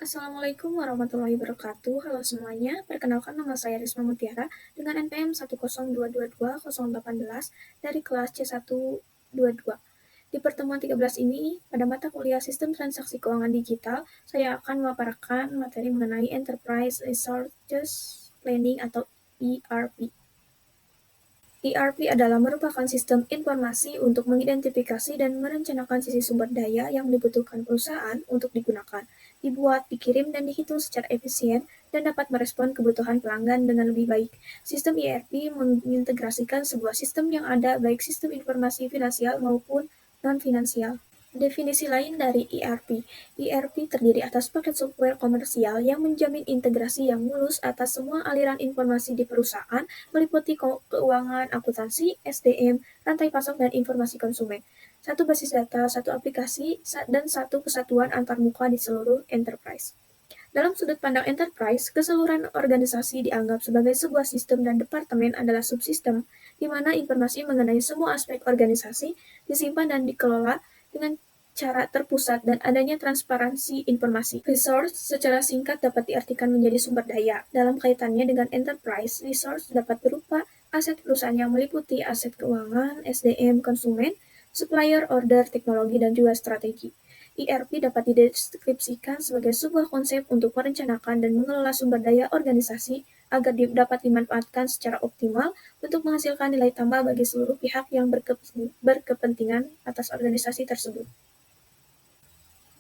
Assalamualaikum warahmatullahi wabarakatuh. Halo semuanya, perkenalkan nama saya Risma Mutiara dengan NPM 102220818 dari kelas C122. Di pertemuan 13 ini, pada mata kuliah Sistem Transaksi Keuangan Digital, saya akan memaparkan materi mengenai Enterprise Resources Planning atau ERP. ERP adalah merupakan sistem informasi untuk mengidentifikasi dan merencanakan sisi sumber daya yang dibutuhkan perusahaan untuk digunakan, dibuat, dikirim, dan dihitung secara efisien dan dapat merespon kebutuhan pelanggan dengan lebih baik. Sistem ERP mengintegrasikan sebuah sistem yang ada, baik sistem informasi finansial maupun non-finansial. Definisi lain dari ERP. ERP terdiri atas paket software komersial yang menjamin integrasi yang mulus atas semua aliran informasi di perusahaan, meliputi keuangan, akuntansi, SDM, rantai pasok, dan informasi konsumen. Satu basis data, satu aplikasi, dan satu kesatuan antarmuka di seluruh enterprise. Dalam sudut pandang enterprise, keseluruhan organisasi dianggap sebagai sebuah sistem dan departemen adalah subsistem, di mana informasi mengenai semua aspek organisasi disimpan dan dikelola dengan cara terpusat dan adanya transparansi informasi. Resource secara singkat dapat diartikan menjadi sumber daya. Dalam kaitannya dengan enterprise, resource dapat berupa aset perusahaan yang meliputi aset keuangan, SDM, konsumen, supplier, order, teknologi, dan juga strategi. ERP dapat dideskripsikan sebagai sebuah konsep untuk merencanakan dan mengelola sumber daya organisasi agar dapat dimanfaatkan secara optimal untuk menghasilkan nilai tambah bagi seluruh pihak yang berkepentingan atas organisasi tersebut.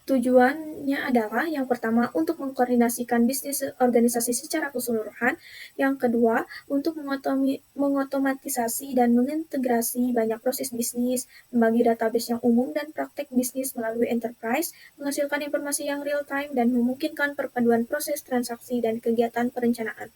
Tujuannya adalah yang pertama untuk mengkoordinasikan bisnis organisasi secara keseluruhan, yang kedua untuk mengotomatisasi dan mengintegrasi banyak proses bisnis, membagi database yang umum dan praktek bisnis melalui enterprise, menghasilkan informasi yang real time dan memungkinkan perpaduan proses transaksi dan kegiatan perencanaan.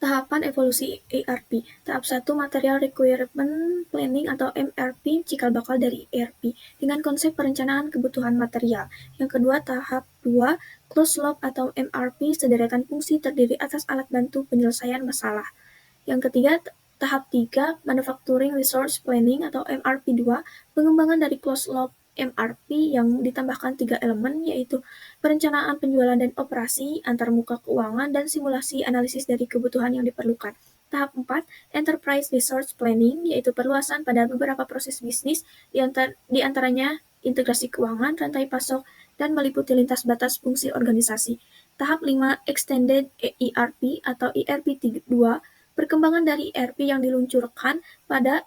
Tahapan evolusi ERP. Tahap 1 Material Requirement Planning atau MRP, cikal bakal dari ERP, dengan konsep perencanaan kebutuhan material. Yang kedua, tahap 2 Closed Loop atau MRP, sederetan fungsi terdiri atas alat bantu penyelesaian masalah. Yang ketiga, tahap 3 Manufacturing Resource Planning atau MRP2, pengembangan dari Closed Loop MRP yang ditambahkan 3 elemen, yaitu perencanaan penjualan dan operasi, antarmuka keuangan, dan simulasi analisis dari kebutuhan yang diperlukan. Tahap 4, Enterprise Resource Planning, yaitu perluasan pada beberapa proses bisnis, di antaranya integrasi keuangan, rantai pasok, dan meliputi lintas batas fungsi organisasi. Tahap 5, Extended ERP atau ERP 2, perkembangan dari ERP yang diluncurkan pada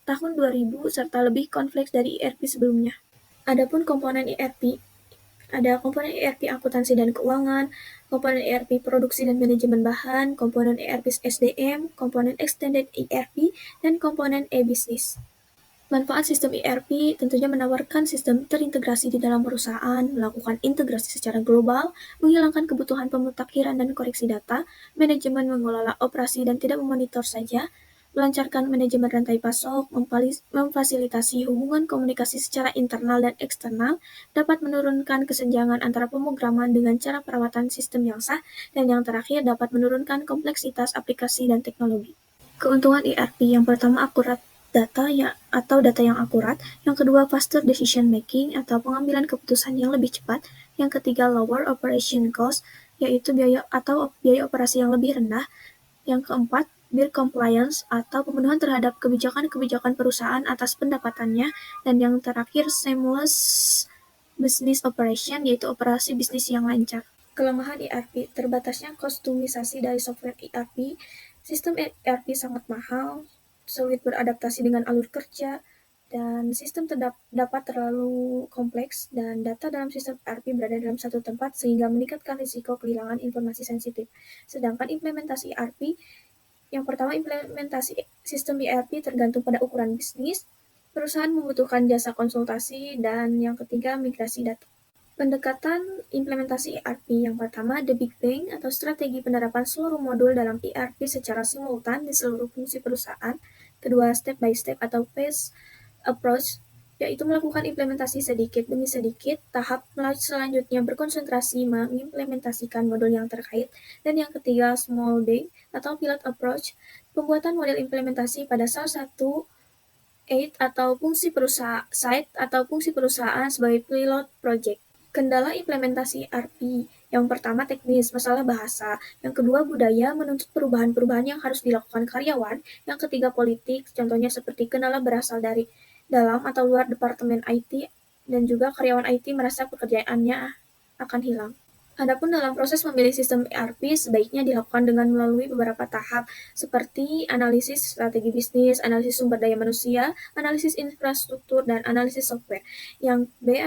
tahun 2000 serta lebih kompleks dari ERP sebelumnya. Adapun komponen ERP, ada komponen ERP akuntansi dan keuangan, komponen ERP produksi dan manajemen bahan, komponen ERP SDM, komponen extended ERP, dan komponen e-business. Manfaat sistem ERP tentunya menawarkan sistem terintegrasi di dalam perusahaan, melakukan integrasi secara global, menghilangkan kebutuhan pemutakhiran dan koreksi data, manajemen mengelola operasi dan tidak memonitor saja, melancarkan manajemen rantai pasok, memfasilitasi hubungan komunikasi secara internal dan eksternal, dapat menurunkan kesenjangan antara pemrograman dengan cara perawatan sistem yang sah, dan yang terakhir dapat menurunkan kompleksitas aplikasi dan teknologi. Keuntungan ERP yang pertama akurat atau data yang akurat, yang kedua faster decision making atau pengambilan keputusan yang lebih cepat, yang ketiga lower operation cost yaitu biaya operasi yang lebih rendah, yang keempat bill compliance atau pemenuhan terhadap kebijakan-kebijakan perusahaan atas pendapatannya, dan yang terakhir seamless business operation yaitu operasi bisnis yang lancar. Kelemahan ERP, terbatasnya kostumisasi dari software ERP. Sistem ERP sangat mahal, sulit beradaptasi dengan alur kerja, dan sistem dapat terlalu kompleks, dan data dalam sistem ERP berada dalam satu tempat sehingga meningkatkan risiko kehilangan informasi sensitif. Sedangkan implementasi ERP, yang pertama implementasi sistem ERP tergantung pada ukuran bisnis, perusahaan membutuhkan jasa konsultasi, dan yang ketiga migrasi data. Pendekatan implementasi ERP yang pertama, The Big Bang atau strategi penerapan seluruh modul dalam ERP secara simultan di seluruh fungsi perusahaan. Kedua, step by step atau phase approach, yaitu melakukan implementasi sedikit demi sedikit. Tahap selanjutnya berkonsentrasi mengimplementasikan modul yang terkait. Dan yang ketiga, small bang atau pilot approach, pembuatan model implementasi pada salah satu site atau fungsi perusahaan sebagai pilot project. Kendala implementasi ERP, yang pertama teknis, masalah bahasa, yang kedua budaya menuntut perubahan-perubahan yang harus dilakukan karyawan, yang ketiga politik, contohnya seperti kendala berasal dari dalam atau luar departemen IT, dan juga karyawan IT merasa pekerjaannya akan hilang. Adapun dalam proses memilih sistem ERP, sebaiknya dilakukan dengan melalui beberapa tahap, seperti analisis strategi bisnis, analisis sumber daya manusia, analisis infrastruktur, dan analisis software. Yang B,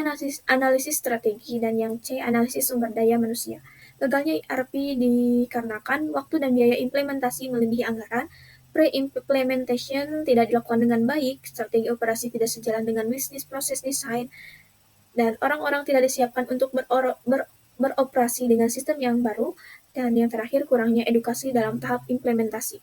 analisis strategi, dan yang C, analisis sumber daya manusia. Gagalnya ERP dikarenakan waktu dan biaya implementasi melebihi anggaran, pre-implementation tidak dilakukan dengan baik, strategi operasi tidak sejalan dengan bisnis proses desain, dan orang-orang tidak disiapkan untuk beroperasi dengan sistem yang baru, dan yang terakhir kurangnya edukasi dalam tahap implementasi.